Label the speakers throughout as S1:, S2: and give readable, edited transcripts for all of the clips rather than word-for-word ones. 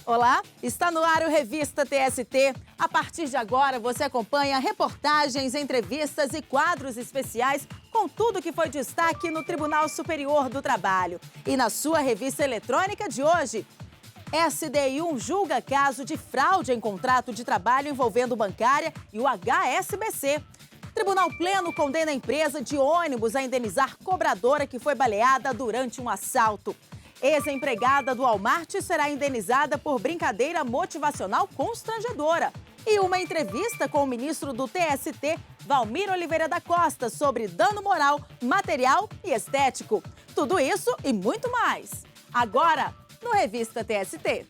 S1: Olá, está no ar o Revista TST. A partir de agora, você acompanha reportagens, entrevistas e quadros especiais com tudo que foi destaque no Tribunal Superior do Trabalho. E na sua revista eletrônica de hoje, SDI1 julga caso de fraude em contrato de trabalho envolvendo bancária e o HSBC. Tribunal Pleno condena a empresa de ônibus a indenizar cobradora que foi baleada durante um assalto. Ex-empregada do Walmart será indenizada por brincadeira motivacional constrangedora. E uma entrevista com o ministro do TST, Valmir Oliveira da Costa, sobre dano moral, material e estético. Tudo isso e muito mais. Agora, no Revista TST.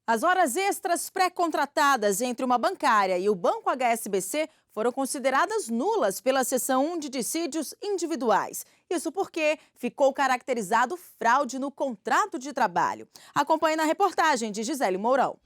S1: As horas extras pré-contratadas entre uma bancária e o Banco HSBC foram consideradas nulas pela Seção 1 de Dissídios Individuais. Isso porque ficou caracterizado fraude no contrato de trabalho. Acompanhe na reportagem de Gisele Mourão.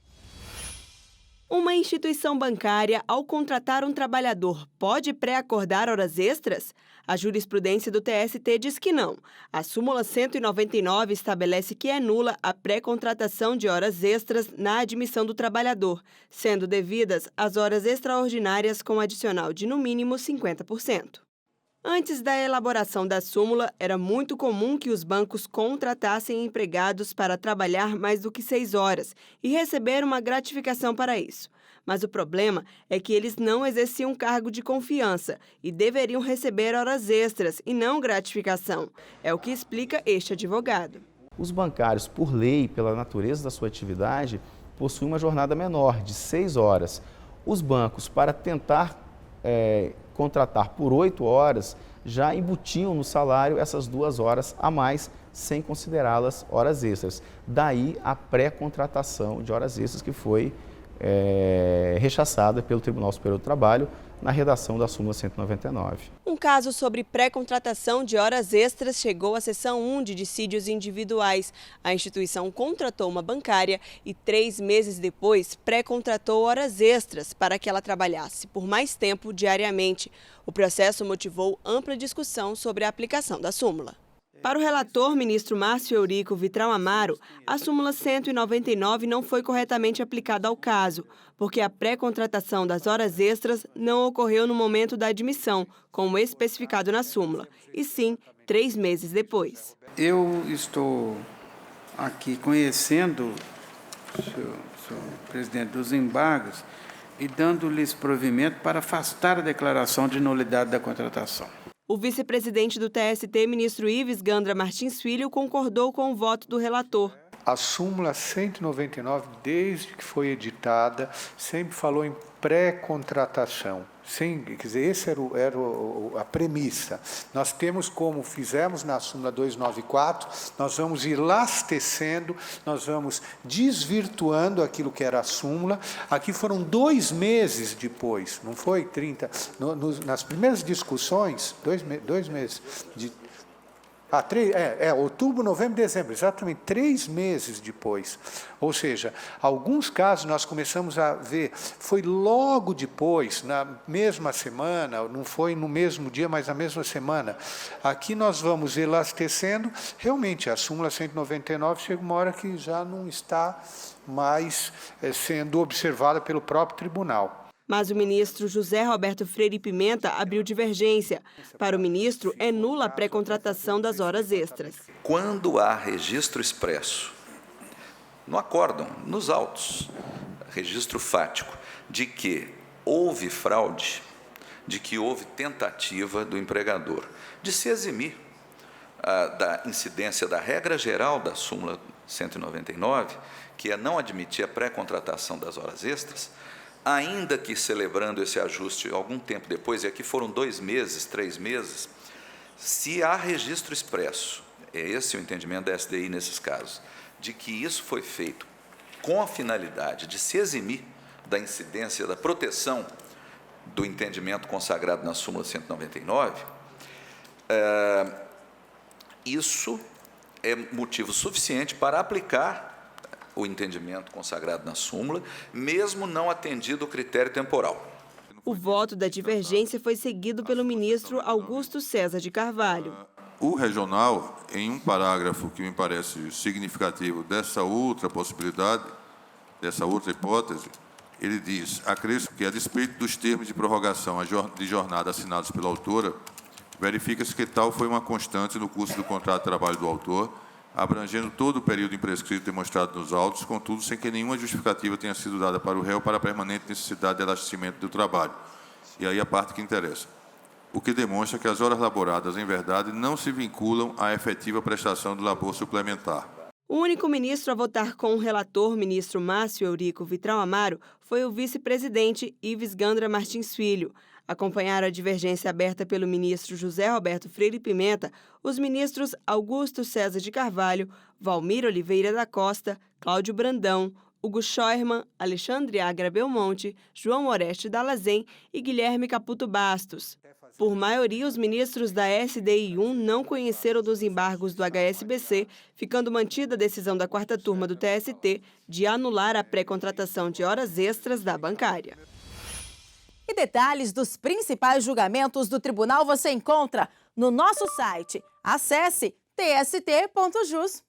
S2: Uma instituição bancária, ao contratar um trabalhador, pode pré-acordar horas extras? A jurisprudência do TST diz que não. A súmula 199 estabelece que é nula a pré-contratação de horas extras na admissão do trabalhador, sendo devidas as horas extraordinárias com adicional de, no mínimo, 50%. Antes da elaboração da súmula, era muito comum que os bancos contratassem empregados para trabalhar mais do que 6 horas e receber uma gratificação para isso. Mas o problema é que eles não exerciam cargo de confiança e deveriam receber horas extras e não gratificação. É o que explica este advogado.
S3: Os bancários, por lei, pela natureza da sua atividade, possuem uma jornada menor, de 6 horas. Os bancos, para tentar contratar por 8 horas, já embutiam no salário essas 2 horas a mais, sem considerá-las horas extras. Daí a pré-contratação de horas extras que foi rechaçada pelo Tribunal Superior do Trabalho na redação da súmula 199.
S2: Um caso sobre pré-contratação de horas extras chegou à Seção 1 de Dissídios Individuais. A instituição contratou uma bancária e 3 meses depois pré-contratou horas extras para que ela trabalhasse por mais tempo diariamente. O processo motivou ampla discussão sobre a aplicação da súmula. Para o relator, ministro Márcio Eurico Vitral Amaro, a súmula 199 não foi corretamente aplicada ao caso, porque a pré-contratação das horas extras não ocorreu no momento da admissão, como especificado na súmula, e sim 3 meses depois.
S4: Eu estou aqui conhecendo o senhor presidente dos embargos e dando-lhes provimento para afastar a declaração de nulidade da contratação.
S2: O vice-presidente do TST, ministro Ives Gandra Martins Filho, concordou com o voto do relator.
S5: A súmula 199, desde que foi editada, sempre falou em pré-contratação. Quer dizer, essa era a premissa. Nós temos, como fizemos na súmula 294, nós vamos elastecendo, nós vamos desvirtuando aquilo que era a súmula. Aqui foram 2 meses depois, não foi 30. Nas primeiras discussões, 2 meses de... outubro, novembro, dezembro, exatamente 3 meses depois. Ou seja, alguns casos nós começamos a ver, foi logo depois, na mesma semana, não foi no mesmo dia, mas na mesma semana. Aqui nós vamos elastecendo, realmente a súmula 199 chega uma hora que já não está mais sendo observada pelo próprio tribunal.
S2: Mas o ministro José Roberto Freire Pimenta abriu divergência. Para o ministro, é nula a pré-contratação das horas extras.
S6: Quando há registro expresso, no acórdão, nos autos, registro fático, de que houve fraude, de que houve tentativa do empregador de se eximir da incidência da regra geral da súmula 199, que é não admitir a pré-contratação das horas extras, ainda que celebrando esse ajuste algum tempo depois, e aqui foram 2 meses, 3 meses, se há registro expresso, é esse o entendimento da SDI nesses casos, de que isso foi feito com a finalidade de se eximir da incidência da proteção do entendimento consagrado na súmula 199, isso é motivo suficiente para aplicar o entendimento consagrado na súmula, mesmo não atendido o critério temporal.
S2: O voto da divergência foi seguido pelo ministro Augusto César de Carvalho.
S7: O regional, em um parágrafo que me parece significativo dessa outra possibilidade, dessa outra hipótese, ele diz: acresce que, a despeito dos termos de prorrogação de jornada assinados pela autora, verifica-se que tal foi uma constante no curso do contrato de trabalho do autor, abrangendo todo o período imprescrito demonstrado nos autos, contudo, sem que nenhuma justificativa tenha sido dada para o réu para a permanente necessidade de abastecimento do trabalho. E aí a parte que interessa. O que demonstra que as horas laboradas, em verdade, não se vinculam à efetiva prestação do labor suplementar.
S2: O único ministro a votar com o relator, ministro Márcio Eurico Vitral Amaro, foi o vice-presidente Ives Gandra Martins Filho. Acompanharam a divergência aberta pelo ministro José Roberto Freire Pimenta, os ministros Augusto César de Carvalho, Valmir Oliveira da Costa, Cláudio Brandão, Hugo Scheuermann, Alexandre Agra Belmonte, João Oreste Dallazen e Guilherme Caputo Bastos. Por maioria, os ministros da SDI1 não conheceram dos embargos do HSBC, ficando mantida a decisão da 4ª turma do TST de anular a pré-contratação de horas extras da bancária.
S1: E detalhes dos principais julgamentos do tribunal você encontra no nosso site. Acesse tst.jus.br.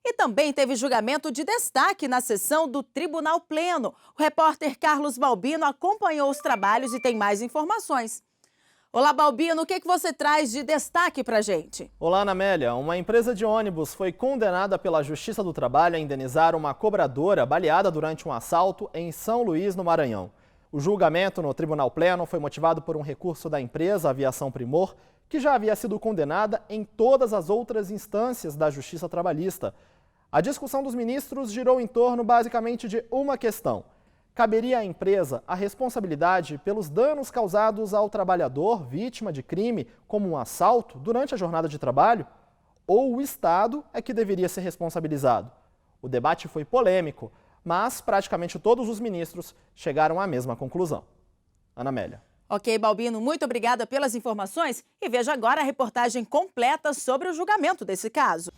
S1: E também teve julgamento de destaque na sessão do Tribunal Pleno. O repórter Carlos Balbino acompanhou os trabalhos e tem mais informações. Olá, Balbino, o que você traz de destaque para a gente?
S8: Olá, Ana Amélia. Uma empresa de ônibus foi condenada pela Justiça do Trabalho a indenizar uma cobradora baleada durante um assalto em São Luís, no Maranhão. O julgamento no Tribunal Pleno foi motivado por um recurso da empresa Aviação Primor, que já havia sido condenada em todas as outras instâncias da Justiça Trabalhista. A discussão dos ministros girou em torno basicamente de uma questão: caberia à empresa a responsabilidade pelos danos causados ao trabalhador vítima de crime, como um assalto, durante a jornada de trabalho? Ou o Estado é que deveria ser responsabilizado? O debate foi polêmico, mas praticamente todos os ministros chegaram à mesma conclusão. Ana Amélia.
S1: Ok, Balbino, muito obrigada pelas informações e veja agora a reportagem completa sobre o julgamento desse caso.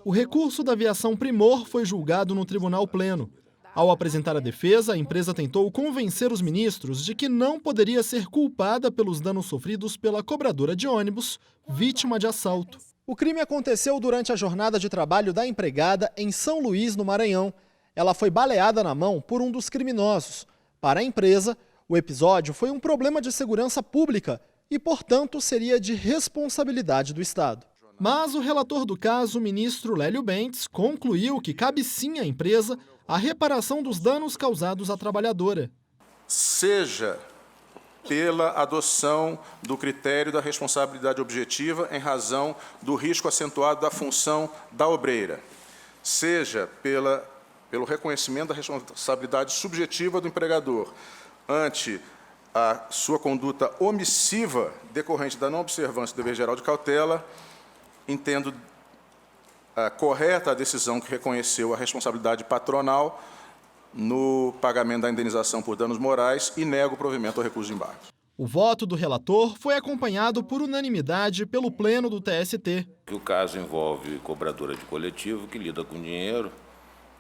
S9: O recurso da Aviação Primor foi julgado no Tribunal Pleno. Ao apresentar a defesa, a empresa tentou convencer os ministros de que não poderia ser culpada pelos danos sofridos pela cobradora de ônibus, vítima de assalto.
S8: O crime aconteceu durante a jornada de trabalho da empregada em São Luís, no Maranhão. Ela foi baleada na mão por um dos criminosos. Para a empresa, o episódio foi um problema de segurança pública e, portanto, seria de responsabilidade do Estado.
S9: Mas o relator do caso, o ministro Lélio Bentes, concluiu que cabe sim à empresa a reparação dos danos causados à trabalhadora.
S10: Seja pela adoção do critério da responsabilidade objetiva em razão do risco acentuado da função da obreira, seja pelo reconhecimento da responsabilidade subjetiva do empregador ante a sua conduta omissiva decorrente da não observância do dever geral de cautela, entendo correta a decisão que reconheceu a responsabilidade patronal no pagamento da indenização por danos morais e nego o provimento ao recurso de embargo.
S9: O voto do relator foi acompanhado por unanimidade pelo Pleno do TST.
S11: O caso envolve cobradora de coletivo que lida com dinheiro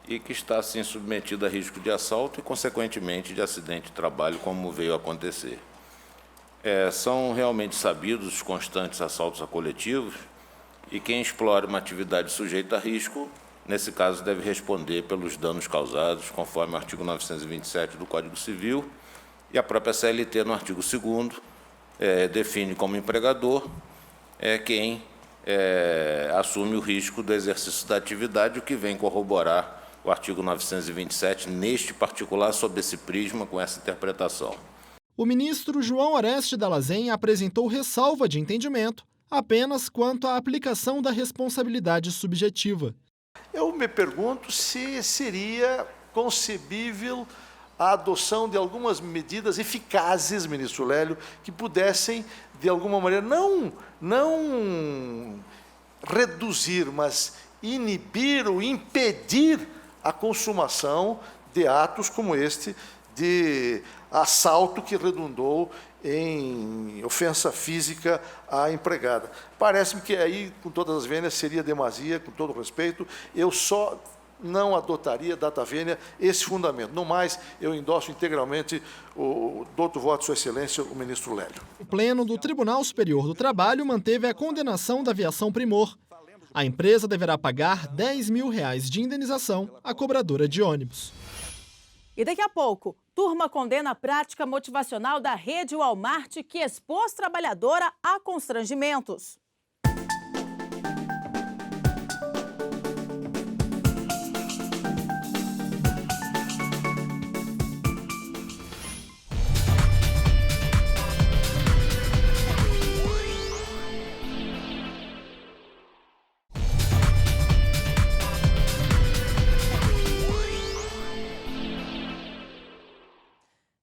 S11: e que está, assim, submetida a risco de assalto e, consequentemente, de acidente de trabalho, como veio a acontecer. São realmente sabidos os constantes assaltos a coletivos e quem explora uma atividade sujeita a risco, nesse caso, deve responder pelos danos causados, conforme o artigo 927 do Código Civil, e a própria CLT, no artigo 2º, define como empregador quem assume o risco do exercício da atividade, o que vem corroborar o artigo 927, neste particular, sob esse prisma, com essa interpretação.
S9: O ministro João Oreste Dallazen apresentou ressalva de entendimento apenas quanto à aplicação da responsabilidade subjetiva.
S12: Eu me pergunto se seria concebível a adoção de algumas medidas eficazes, ministro Lélio, que pudessem, de alguma maneira, não reduzir, mas inibir ou impedir a consumação de atos como este de assalto que redundou em ofensa física à empregada. Parece-me que aí, com todas as vênias, seria demasia, com todo respeito. Eu só não adotaria, data vênia, esse fundamento. No mais, eu endosso integralmente o douto voto, Sua Excelência, o ministro Lélio.
S9: O Pleno do Tribunal Superior do Trabalho manteve a condenação da Aviação Primor. A empresa deverá pagar R$10 mil de indenização à cobradora de ônibus.
S1: E daqui a pouco, turma condena a prática motivacional da rede Walmart que expôs trabalhadora a constrangimentos.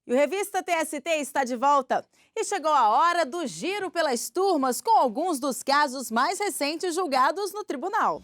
S1: E o Revista TST está de volta. E chegou a hora do giro pelas turmas com alguns dos casos mais recentes julgados no tribunal.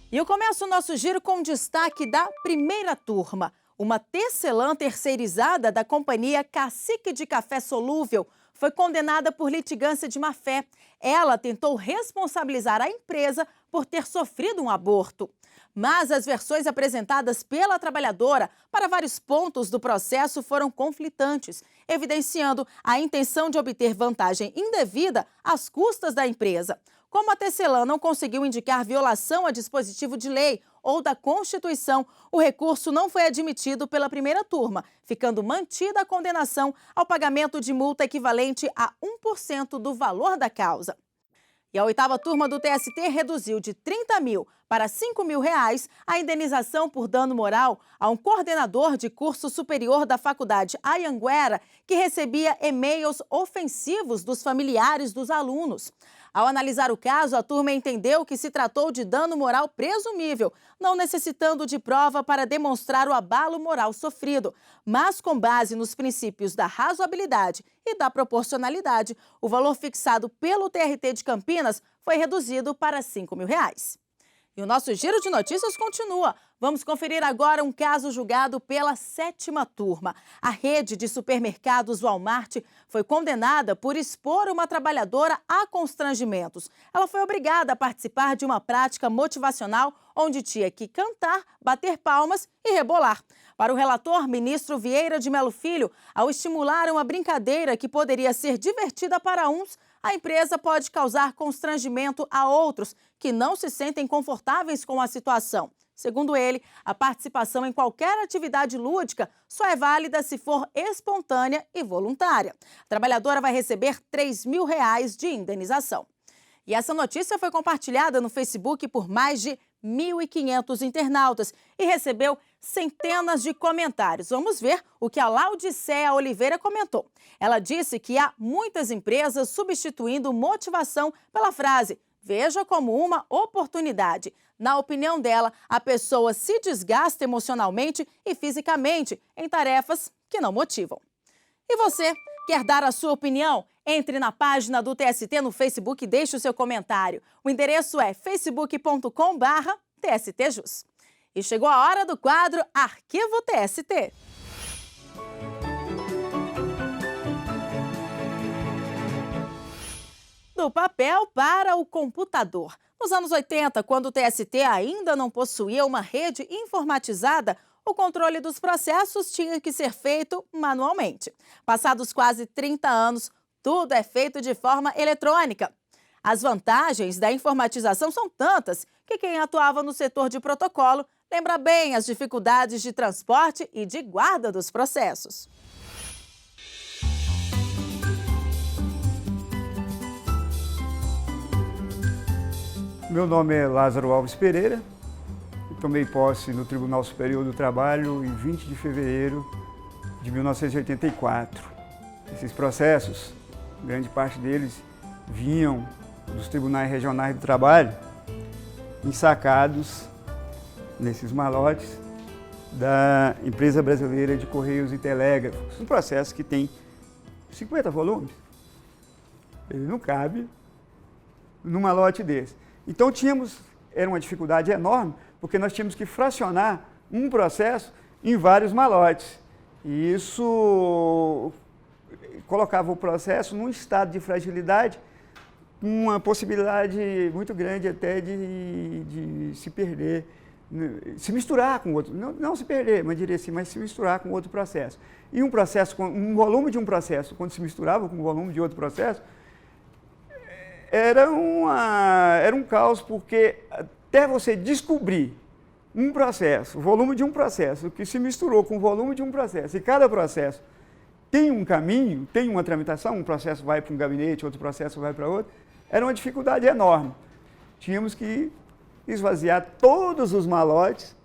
S1: E eu começo o nosso giro com destaque da primeira turma. Uma tecelã terceirizada da companhia Cacique de Café Solúvel foi condenada por litigância de má-fé. Ela tentou responsabilizar a empresa por ter sofrido um aborto. Mas as versões apresentadas pela trabalhadora para vários pontos do processo foram conflitantes, evidenciando a intenção de obter vantagem indevida às custas da empresa. Como a tecelã não conseguiu indicar violação a dispositivo de lei ou da Constituição, o recurso não foi admitido pela primeira turma, ficando mantida a condenação ao pagamento de multa equivalente a 1% do valor da causa. E a oitava turma do TST reduziu de R$30 mil para R$5 mil a indenização por dano moral a um coordenador de curso superior da faculdade Anhanguera que recebia e-mails ofensivos dos familiares dos alunos. Ao analisar o caso, a turma entendeu que se tratou de dano moral presumível, não necessitando de prova para demonstrar o abalo moral sofrido. Mas, com base nos princípios da razoabilidade e da proporcionalidade, o valor fixado pelo TRT de Campinas foi reduzido para R$5 mil. E o nosso giro de notícias continua. Vamos conferir agora um caso julgado pela sétima turma. A rede de supermercados Walmart foi condenada por expor uma trabalhadora a constrangimentos. Ela foi obrigada a participar de uma prática motivacional onde tinha que cantar, bater palmas e rebolar. Para o relator, ministro Vieira de Mello Filho, ao estimular uma brincadeira que poderia ser divertida para uns, a empresa pode causar constrangimento a outros que não se sentem confortáveis com a situação. Segundo ele, a participação em qualquer atividade lúdica só é válida se for espontânea e voluntária. A trabalhadora vai receber R$3 mil de indenização. E essa notícia foi compartilhada no Facebook por mais de 1.500 internautas e recebeu centenas de comentários. Vamos ver o que a Laudicea Oliveira comentou. Ela disse que há muitas empresas substituindo motivação pela frase "veja como uma oportunidade". Na opinião dela, a pessoa se desgasta emocionalmente e fisicamente em tarefas que não motivam. E você, quer dar a sua opinião? Entre na página do TST no Facebook e deixe o seu comentário. O endereço é facebook.com/TSTJus. E chegou a hora do quadro Arquivo TST. Do papel para o computador. Nos anos 80, quando o TST ainda não possuía uma rede informatizada, o controle dos processos tinha que ser feito manualmente. Passados quase 30 anos, tudo é feito de forma eletrônica. As vantagens da informatização são tantas que quem atuava no setor de protocolo lembra bem as dificuldades de transporte e de guarda dos processos.
S13: Meu nome é Lázaro Alves Pereira. Tomei posse no Tribunal Superior do Trabalho em 20 de fevereiro de 1984. Esses processos, grande parte deles, vinham dos tribunais regionais do trabalho, ensacados nesses malotes da Empresa Brasileira de Correios e Telégrafos. Um processo que tem 50 volumes. Ele não cabe num malote desse. Então tínhamos era uma dificuldade enorme, porque nós tínhamos que fracionar um processo em vários malotes. E isso colocava o processo num estado de fragilidade, uma possibilidade muito grande até de se perder, se misturar com outro, não se perder, mas diria assim, mas se misturar com outro processo. E um volume de um processo, quando se misturava com o volume de outro processo, era um caos, porque até você descobrir um processo, o volume de um processo, que se misturou com o volume de um processo, e cada processo tem um caminho, tem uma tramitação, um processo vai para um gabinete, outro processo vai para outro, era uma dificuldade enorme. Tínhamos que esvaziar todos os malotes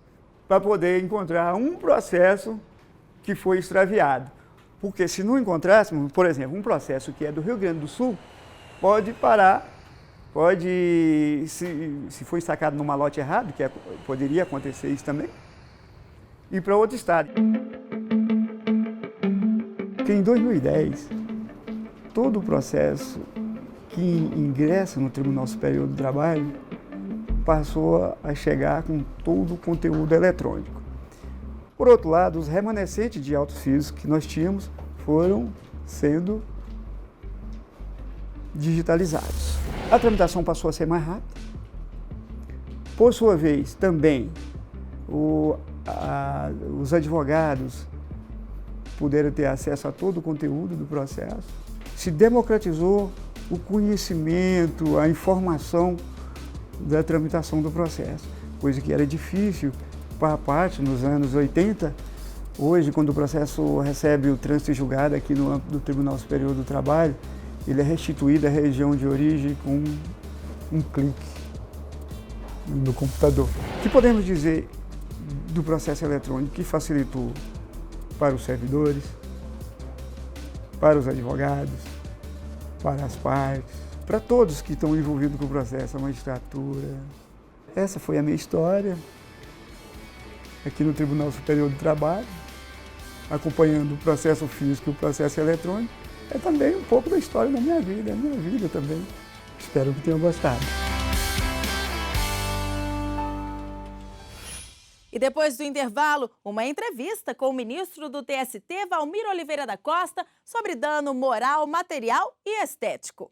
S13: para poder encontrar um processo que foi extraviado. Porque se não encontrássemos, por exemplo, um processo que é do Rio Grande do Sul, pode parar, se for sacado no malote errado, que poderia acontecer isso também, ir para outro estado. Porque em 2010, todo o processo que ingressa no Tribunal Superior do Trabalho passou a chegar com todo o conteúdo eletrônico. Por outro lado, os remanescentes de autos físicos que nós tínhamos foram sendo digitalizados. A tramitação passou a ser mais rápida. Por sua vez, também, os advogados puderam ter acesso a todo o conteúdo do processo. Se democratizou o conhecimento, a informação da tramitação do processo, coisa que era difícil para a parte nos anos 80. Hoje, quando o processo recebe o trânsito julgado aqui no âmbito do Tribunal Superior do Trabalho, ele é restituído à região de origem com um clique no computador. O que podemos dizer do processo eletrônico que facilitou para os servidores, para os advogados, para as partes, para todos que estão envolvidos com o processo, a magistratura. Essa foi a minha história aqui no Tribunal Superior do Trabalho, acompanhando o processo físico e o processo eletrônico. É também um pouco da história da minha vida, é a minha vida também. Espero que tenham gostado.
S1: E depois do intervalo, uma entrevista com o ministro do TST, Valmir Oliveira da Costa, sobre dano moral, material e estético.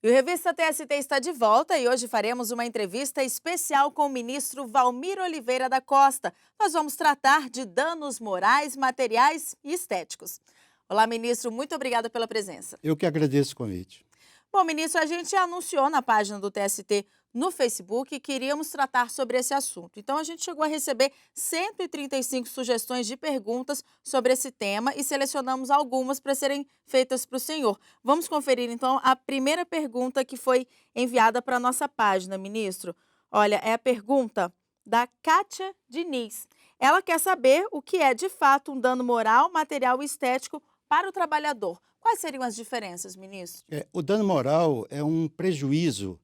S1: E o Revista TST está de volta e hoje faremos uma entrevista especial com o ministro Valmir Oliveira da Costa. Nós vamos tratar de danos morais, materiais e estéticos. Olá, ministro, muito obrigada pela presença.
S14: Eu que agradeço o convite.
S1: Bom, ministro, a gente anunciou na página do TST no Facebook que iríamos tratar sobre esse assunto. Então, a gente chegou a receber 135 sugestões de perguntas sobre esse tema e selecionamos algumas para serem feitas para o senhor. Vamos conferir, então, a primeira pergunta que foi enviada para a nossa página, ministro. Olha, é a pergunta da Kátia Diniz. Ela quer saber o que é, de fato, um dano moral, material e estético para o trabalhador. Quais seriam as diferenças, ministro?
S14: O dano moral é um prejuízo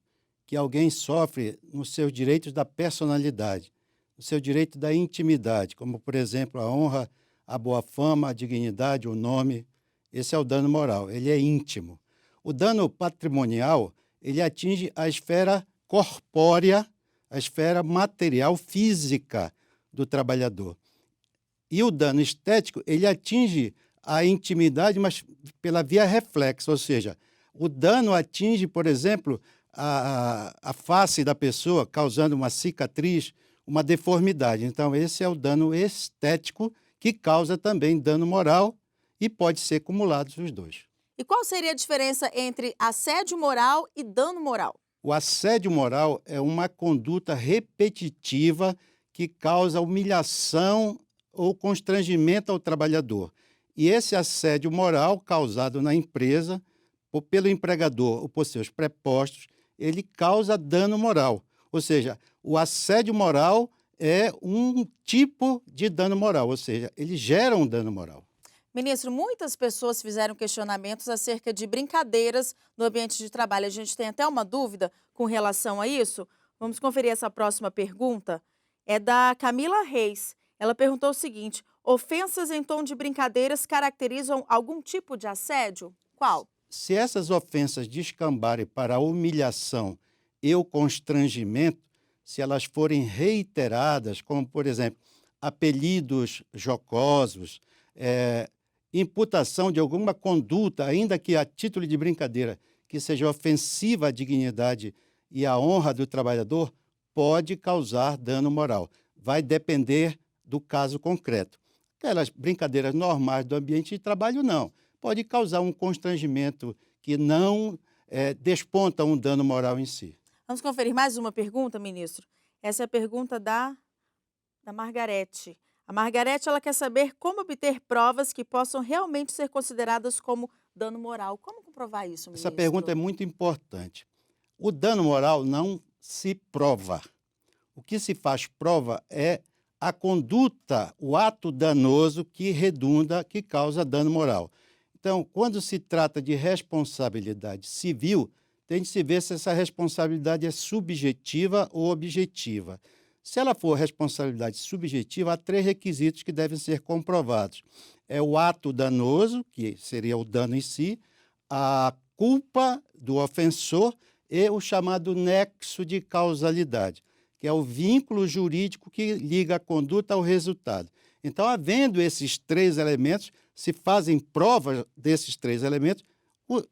S14: que alguém sofre nos seus direitos da personalidade, no seu direito da intimidade, como, por exemplo, a honra, a boa fama, a dignidade, o nome. Esse é o dano moral, ele é íntimo. O dano patrimonial, ele atinge a esfera corpórea, a esfera material, física do trabalhador. E o dano estético, ele atinge a intimidade, mas pela via reflexa, ou seja, o dano atinge, por exemplo, a face da pessoa, causando uma cicatriz, uma deformidade. Então, esse é o dano estético, que causa também dano moral e pode ser acumulado os dois.
S1: E qual seria a diferença entre assédio moral e dano moral?
S14: O assédio moral é uma conduta repetitiva que causa humilhação ou constrangimento ao trabalhador. E esse assédio moral causado na empresa, ou pelo empregador ou por seus prepostos, ele causa dano moral. Ou seja, o assédio moral é um tipo de dano moral, ou seja, ele gera um dano moral.
S1: Ministro, muitas pessoas fizeram questionamentos acerca de brincadeiras no ambiente de trabalho. A gente tem até uma dúvida com relação a isso. Vamos conferir essa próxima pergunta. É da Camila Reis. Ela perguntou o seguinte: ofensas em tom de brincadeiras caracterizam algum tipo de assédio? Qual?
S14: Se essas ofensas descambarem para a humilhação e o constrangimento, se elas forem reiteradas, como, por exemplo, apelidos jocosos, imputação de alguma conduta, ainda que a título de brincadeira, que seja ofensiva à dignidade e à honra do trabalhador, pode causar dano moral. Vai depender do caso concreto. Aquelas brincadeiras normais do ambiente de trabalho, não. Pode causar um constrangimento que não desponta um dano moral em si.
S1: Vamos conferir mais uma pergunta, ministro. Essa é a pergunta da Margarete. A Margarete, ela quer saber como obter provas que possam realmente ser consideradas como dano moral. Como comprovar isso, ministro?
S14: Essa pergunta é muito importante. O dano moral não se prova. O que se faz prova é a conduta, o ato danoso que redunda, que causa dano moral. Então, quando se trata de responsabilidade civil, tem de se ver se essa responsabilidade é subjetiva ou objetiva. Se ela for responsabilidade subjetiva, há 3 requisitos que devem ser comprovados. É o ato danoso, que seria o dano em si, a culpa do ofensor e o chamado nexo de causalidade, que é o vínculo jurídico que liga a conduta ao resultado. Então, havendo esses 3 elementos, se fazem provas desses 3 elementos,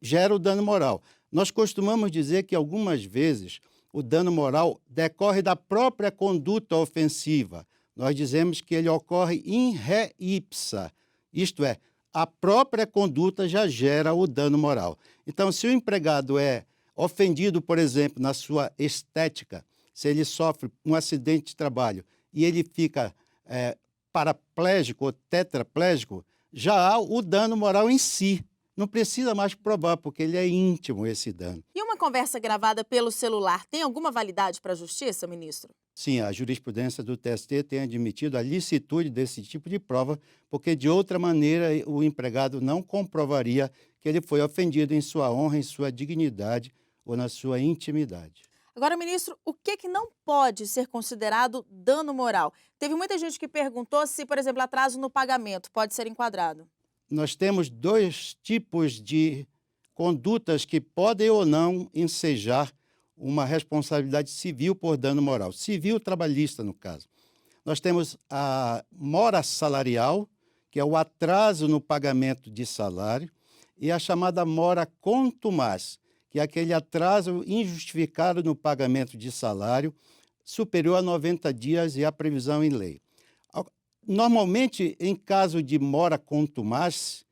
S14: gera o dano moral. Nós costumamos dizer que, algumas vezes, o dano moral decorre da própria conduta ofensiva. Nós dizemos que ele ocorre in re ipsa, isto é, a própria conduta já gera o dano moral. Então, se o empregado é ofendido, por exemplo, na sua estética, se ele sofre um acidente de trabalho e ele fica paraplégico ou tetraplégico, já há o dano moral em si. Não precisa mais provar, porque ele é íntimo, esse dano.
S1: E uma conversa gravada pelo celular tem alguma validade para a justiça, ministro?
S14: Sim, a jurisprudência do TST tem admitido a licitude desse tipo de prova, porque, de outra maneira, o empregado não comprovaria que ele foi ofendido em sua honra, em sua dignidade ou na sua intimidade.
S1: Agora, ministro, o que não pode ser considerado dano moral? Teve muita gente que perguntou se, por exemplo, atraso no pagamento pode ser enquadrado. Nós
S14: temos 2 tipos de condutas que podem ou não ensejar uma responsabilidade civil por dano moral. Civil trabalhista, no caso. Nós temos a mora salarial, que é o atraso no pagamento de salário, e a chamada mora contumaz, que é aquele atraso injustificado no pagamento de salário superior a 90 dias e a previsão em lei. Normalmente, em caso de mora contumaz,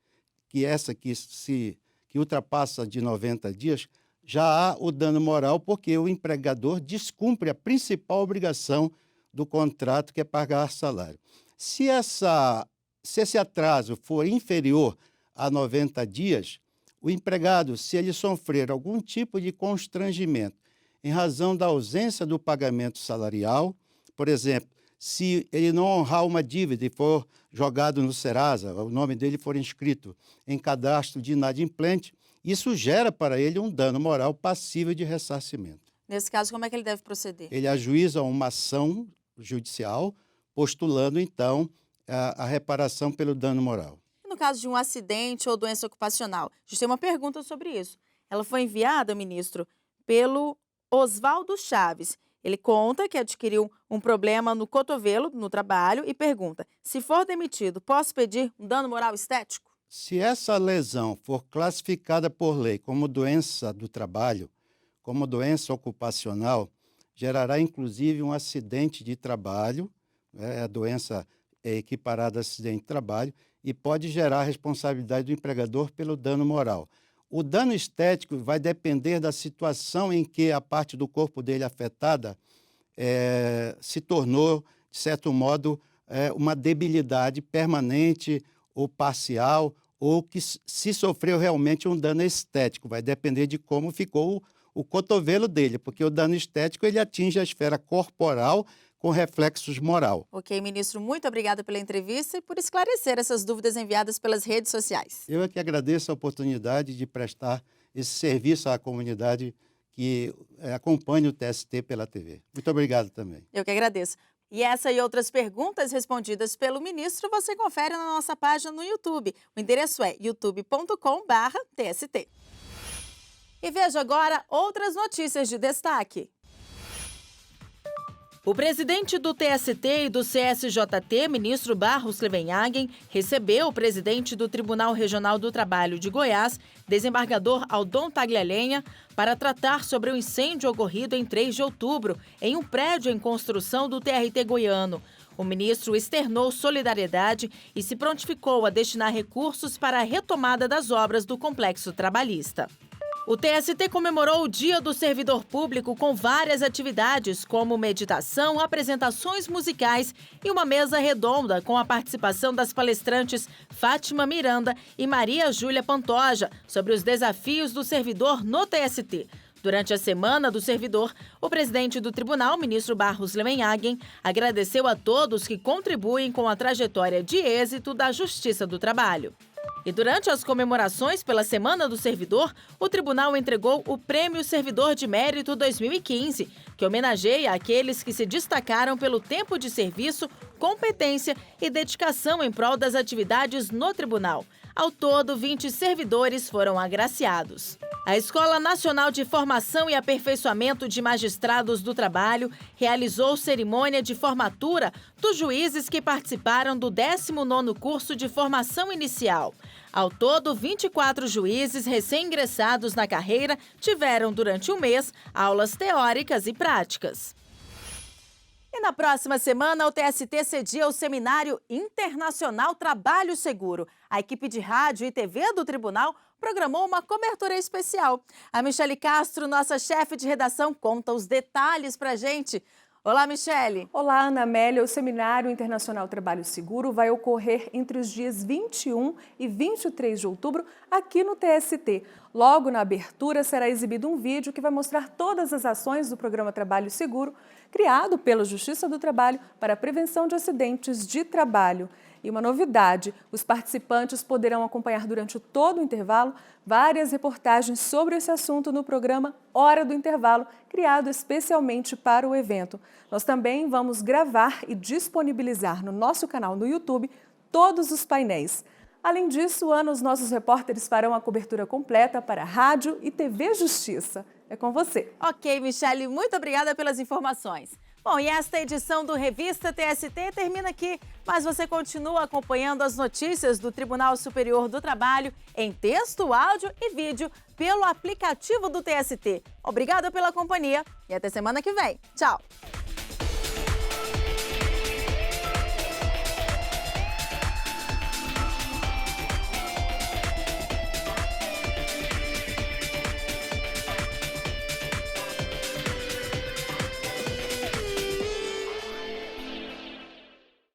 S14: que é essa que ultrapassa de 90 dias, já há o dano moral, porque o empregador descumpre a principal obrigação do contrato, que é pagar salário. Se esse atraso for inferior a 90 dias, o empregado, se ele sofrer algum tipo de constrangimento em razão da ausência do pagamento salarial, por exemplo, se ele não honrar uma dívida e for jogado no Serasa, o nome dele for inscrito em cadastro de inadimplente, isso gera para ele um dano moral passível de ressarcimento.
S1: Nesse caso, como é que ele deve proceder?
S14: Ele ajuiza uma ação judicial, postulando, então, a reparação pelo dano moral.
S1: E no caso de um acidente ou doença ocupacional? A gente tem uma pergunta sobre isso. Ela foi enviada, ministro, pelo Oswaldo Chaves. Ele conta que adquiriu um problema no cotovelo, no trabalho, e pergunta: se for demitido, posso pedir um dano moral estético?
S14: Se essa lesão for classificada por lei como doença do trabalho, como doença ocupacional, gerará inclusive um acidente de trabalho, a doença é equiparada a acidente de trabalho, e pode gerar a responsabilidade do empregador pelo dano moral. O dano estético vai depender da situação em que a parte do corpo dele afetada se tornou, de certo modo, uma debilidade permanente ou parcial, ou que se sofreu realmente um dano estético. Vai depender de como ficou o cotovelo dele, porque o dano estético ele atinge a esfera corporal com reflexos moral.
S1: Ok, ministro, muito obrigada pela entrevista e por esclarecer essas dúvidas enviadas pelas redes sociais.
S14: Eu é que agradeço a oportunidade de prestar esse serviço à comunidade que acompanha o TST pela TV. Muito obrigado também.
S1: Eu que agradeço. E essa e outras perguntas respondidas pelo ministro você confere na nossa página no YouTube. O endereço é youtube.com/TST. E veja agora outras notícias de destaque. O presidente do TST e do CSJT, ministro Barros Clevenhagen, recebeu o presidente do Tribunal Regional do Trabalho de Goiás, desembargador Aldon Taglialenha, para tratar sobre o incêndio ocorrido em 3 de outubro, em um prédio em construção do TRT goiano. O ministro externou solidariedade e se prontificou a destinar recursos para a retomada das obras do complexo trabalhista. O TST comemorou o Dia do Servidor Público com várias atividades, como meditação, apresentações musicais e uma mesa redonda com a participação das palestrantes Fátima Miranda e Maria Júlia Pantoja sobre os desafios do servidor no TST. Durante a Semana do Servidor, o presidente do tribunal, ministro Barros Clevenhagen, agradeceu a todos que contribuem com a trajetória de êxito da Justiça do Trabalho. E durante as comemorações pela Semana do Servidor, o tribunal entregou o Prêmio Servidor de Mérito 2015, que homenageia aqueles que se destacaram pelo tempo de serviço, competência e dedicação em prol das atividades no tribunal. Ao todo, 20 servidores foram agraciados. A Escola Nacional de Formação e Aperfeiçoamento de Magistrados do Trabalho realizou cerimônia de formatura dos juízes que participaram do 19º curso de formação inicial. Ao todo, 24 juízes recém-ingressados na carreira tiveram, durante um mês, aulas teóricas e práticas. E na próxima semana, o TST cedia o Seminário Internacional Trabalho Seguro. A equipe de rádio e TV do tribunal programou uma cobertura especial. A Michele Castro, nossa chefe de redação, conta os detalhes pra gente. Olá, Michele.
S15: Olá, Ana Amélia. O Seminário Internacional Trabalho Seguro vai ocorrer entre os dias 21 e 23 de outubro aqui no TST. Logo na abertura será exibido um vídeo que vai mostrar todas as ações do programa Trabalho Seguro, criado pela Justiça do Trabalho para a prevenção de acidentes de trabalho. E uma novidade, os participantes poderão acompanhar durante todo o intervalo várias reportagens sobre esse assunto no programa Hora do Intervalo, criado especialmente para o evento. Nós também vamos gravar e disponibilizar no nosso canal no YouTube todos os painéis. Além disso, Ana, os nossos repórteres farão a cobertura completa para Rádio e TV Justiça. É com você.
S1: Ok, Michele, muito obrigada pelas informações. Bom, e esta edição do Revista TST termina aqui, mas você continua acompanhando as notícias do Tribunal Superior do Trabalho em texto, áudio e vídeo pelo aplicativo do TST. Obrigada pela companhia e até semana que vem. Tchau!